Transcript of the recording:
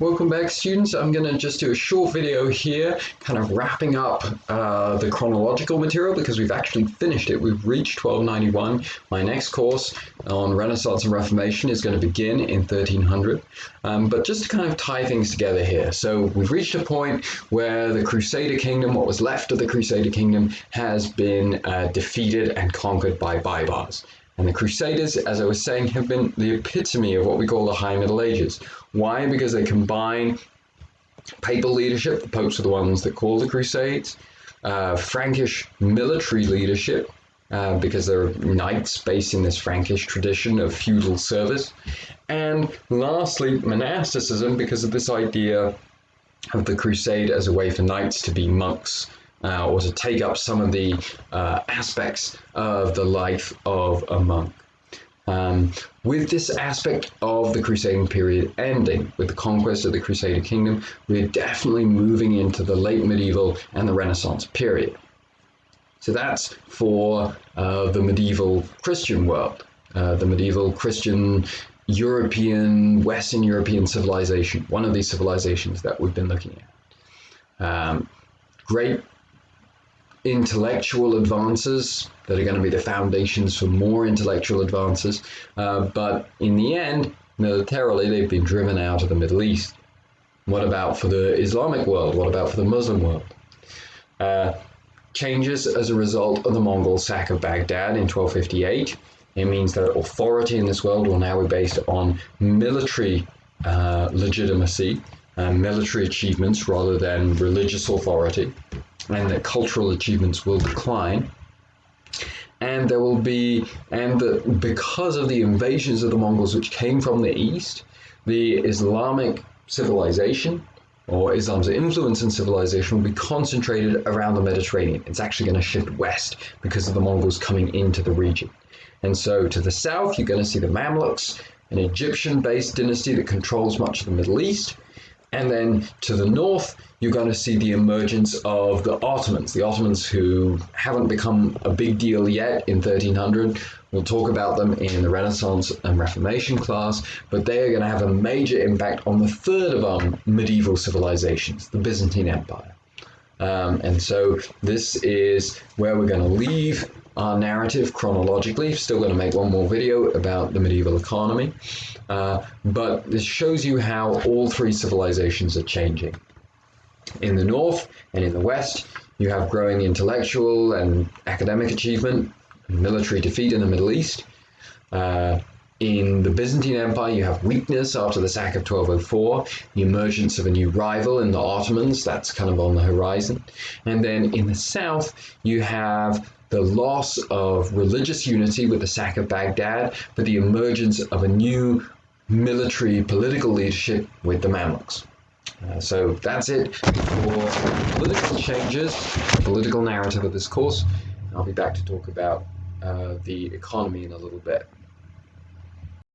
Welcome back, students. I'm going to just do a short video here, kind of wrapping up the chronological material because we've actually finished it. We've reached 1291. My next course on Renaissance and Reformation is going to begin in 1300. But just to kind of tie things together here. So we've reached a point where the Crusader kingdom, what was left of the Crusader kingdom, has been defeated and conquered by Baibars. And the Crusaders, as I was saying, have been the epitome of what we call the High Middle Ages. Why? Because they combine papal leadership, the popes are the ones that call the Crusades, Frankish military leadership, because there are knights based in this Frankish tradition of feudal service, and lastly, monasticism, because of this idea of the Crusade as a way for knights to be monks. Or to take up some of the aspects of the life of a monk. With this aspect of the Crusading period ending, with the conquest of the Crusader kingdom, we're definitely moving into the late medieval and the Renaissance period. So that's for the medieval Christian world, the medieval Christian European, Western European civilization, one of these civilizations that we've been looking at. Great intellectual advances that are going to be the foundations for more intellectual advances, but in the end, militarily, they've been driven out of the Middle East. What about for the Islamic world? What about for the Muslim world? Changes as a result of the Mongol sack of Baghdad in 1258. It means that authority in this world will now be based on military legitimacy, military achievements rather than religious authority, and that cultural achievements will decline. And there will be, because of the invasions of the Mongols which came from the east, the Islamic civilization, or Islam's influence in civilization, will be concentrated around the Mediterranean. It's actually going to shift west because of the Mongols coming into the region. And so to the south, you're going to see the Mamluks, an Egyptian-based dynasty that controls much of the Middle East. And then to the north, you're going to see the emergence of the Ottomans who haven't become a big deal yet in 1300. We'll talk about them in the Renaissance and Reformation class, but they are going to have a major impact on the third of our medieval civilizations, the Byzantine Empire. And so this is where we're going to leave our narrative chronologically. Still going to make one more video about the medieval economy, but this shows you how all three civilizations are changing. In the north and in the west, you have growing intellectual and academic achievement, military defeat in the Middle East. In the Byzantine Empire, you have weakness after the sack of 1204, the emergence of a new rival in the Ottomans, that's kind of on the horizon. And then in the south, you have the loss of religious unity with the sack of Baghdad, but the emergence of a new military political leadership with the Mamluks. So that's it for political changes, political narrative of this course. I'll be back to talk about the economy in a little bit.